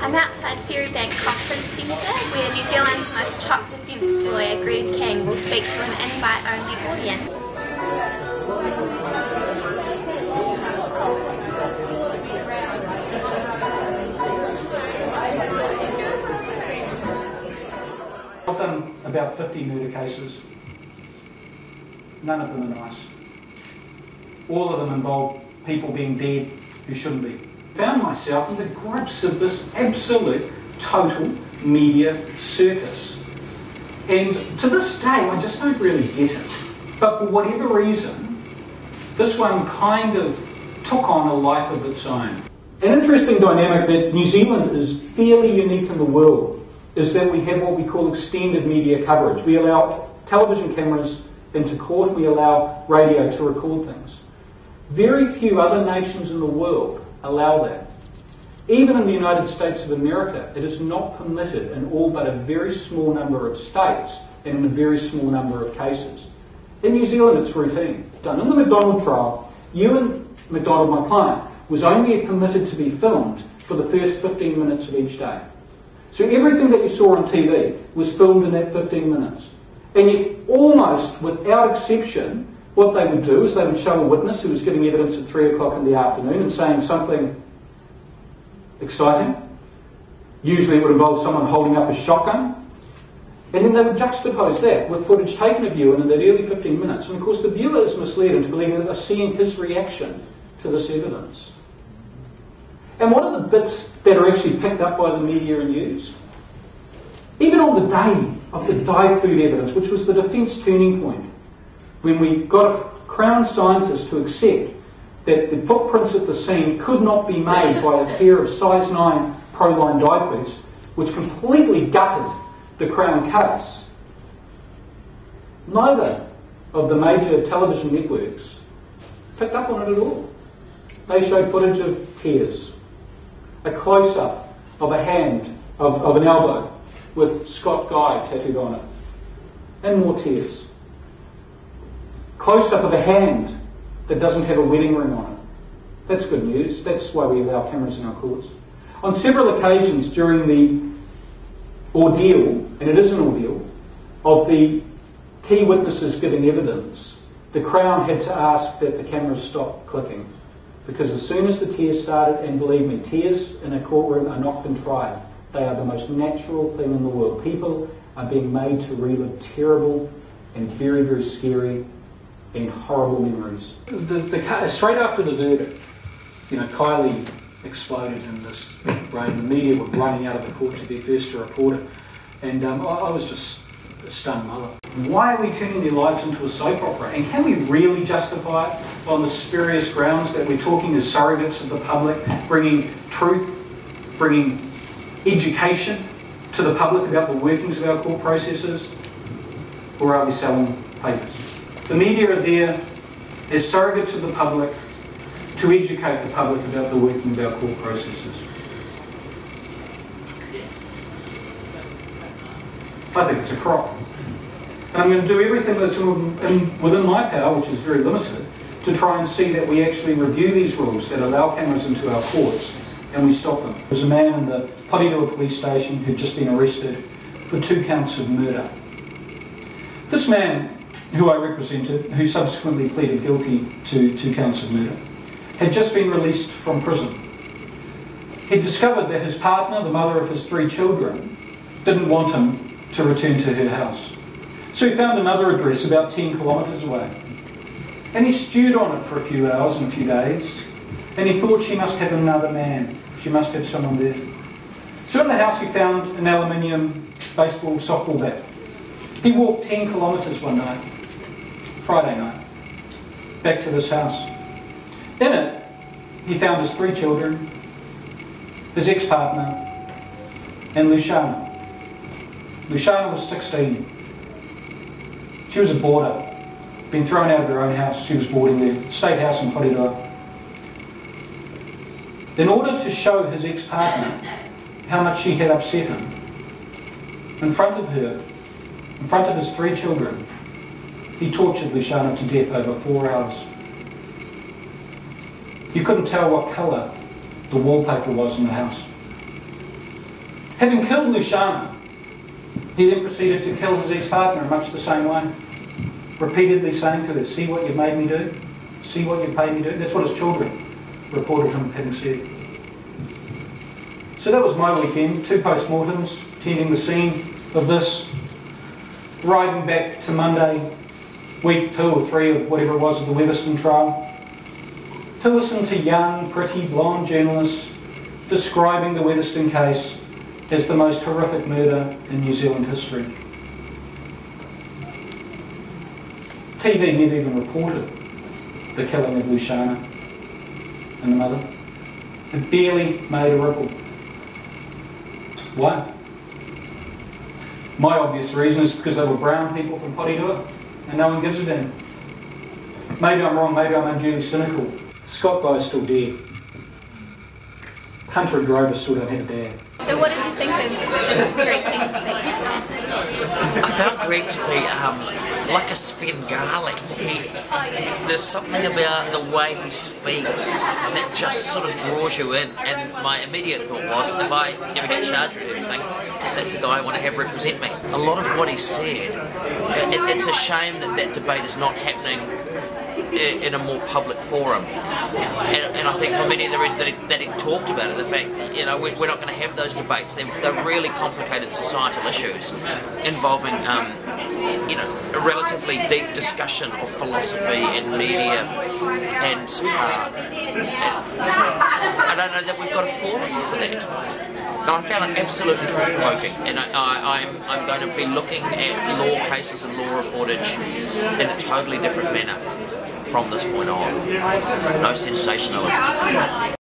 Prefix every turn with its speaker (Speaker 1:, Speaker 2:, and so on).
Speaker 1: I'm outside Ferrybank Conference Centre where New Zealand's most top defence lawyer Greg King will speak to an invite-only audience.
Speaker 2: I've done about 50 murder cases. None of them are nice. All of them involve people being dead who shouldn't be. Found myself in the grips of this absolute, total media circus. And to this day, I just don't really get it. But for whatever reason, this one kind of took on a life of its own. An interesting dynamic that New Zealand is fairly unique in the world is that we have what we call extended media coverage. We allow television cameras into court, we allow radio to record things. Very few other nations in the world allow that. Even in the United States of America, it is not permitted in all but a very small number of states and in a very small number of cases. In New Zealand, it's routine. In the McDonald trial, Ewan McDonald, my client, was only permitted to be filmed for the first 15 minutes of each day. So everything that you saw on TV was filmed in that 15 minutes. And yet, almost without exception, what they would do is they would show a witness who was giving evidence at 3 o'clock in the afternoon and saying something exciting. Usually it would involve someone holding up a shotgun. And then they would juxtapose that with footage taken of Ewan in that early 15 minutes. And of course the viewer is misled into believing that they're seeing his reaction to this evidence. And what are the bits that are actually picked up by the media and used? Even on the day of the dive food evidence, which was the defence turning point, when we got a Crown scientist to accept that the footprints at the scene could not be made by a pair of size 9 Proline dive boots, which completely gutted the Crown case, neither of the major television networks picked up on it at all. They showed footage of tears, a close-up of a hand, of an elbow, with Scott Guy tattooed on it, and more tears. Close-up of a hand that doesn't have a wedding ring on it. That's good news. That's why we allow cameras in our courts. On several occasions during the ordeal, and it is an ordeal, of the key witnesses giving evidence, the Crown had to ask that the cameras stop clicking. Because as soon as the tears started, and believe me, tears in a courtroom are not contrived. They are the most natural thing in the world. People are being made to relive terrible and very, very scary and horrible memories. Straight after the verdict, Kylie exploded in this rain. The media were running out of the court to be first to report it. And I was just a stunned mother. Why are we turning their lives into a soap opera? And can we really justify it on the spurious grounds that we're talking as surrogates of the public, bringing truth, bringing education to the public about the workings of our court processes? Or are we selling papers? The media are there as surrogates of the public to educate the public about the working of our court processes. I think it's a crop. And I'm going to do everything that's within my power, which is very limited, to try and see that we actually review these rules that allow cameras into our courts and we stop them. There was a man in the Porirua police station who'd just been arrested for 2 counts of murder. This man, who I represented, who subsequently pleaded guilty to 2 counts of murder, had just been released from prison. He'd discovered that his partner, the mother of his 3 children, didn't want him to return to her house. So he found another address about 10 kilometres away. And he stewed on it for a few hours and a few days, and he thought she must have another man. She must have someone there. So in the house he found an aluminium baseball softball bat. He walked 10 kilometres one night, Friday night, back to this house. In it, he found his 3 children, his ex-partner, and Luciana. Luciana was 16. She was a boarder, been thrown out of her own house. She was boarding the state house in Porirua. In order to show his ex-partner how much she had upset him, in front of her, in front of his 3 children, he tortured Luciana to death over 4 hours. You couldn't tell what colour the wallpaper was in the house. Having killed Luciana, he then proceeded to kill his ex-partner in much the same way, repeatedly saying to her, "See what you've made me do? See what you've paid me do?" That's what his children reported him having said. So that was my weekend, 2 post-mortems, tending the scene of this, riding back to Monday, week 2 or 3 of whatever it was of the Weatherston trial, to listen to young, pretty, blonde journalists describing the Weatherston case as the most horrific murder in New Zealand history. TV never even reported the killing of Luciana and the mother. It barely made a ripple. Why? My obvious reason is because they were brown people from Porirua and no one gives a damn. Maybe I'm wrong, maybe I'm unduly cynical. Scott Guy's still dead. Hunter and Grover still don't have a dad.
Speaker 1: So what did you think of Greg King's speech?
Speaker 3: I found Greg to be like a Svengali. There's something about the way he speaks that just sort of draws you in, and my immediate thought was, if I ever get charged with anything, that's the guy I want to have represent me. A lot of what he said, it's a shame that that debate is not happening in a more public forum, and I think for many of the reasons that he talked about it, the fact that, you know, we're not going to have those debates. They're really complicated societal issues involving you know, a relatively deep discussion of philosophy and media, and I don't know that we've got a forum for that. No, I found it absolutely thought-provoking, and I'm going to be looking at law cases and law reportage in a totally different manner from this point on. No sensationalism.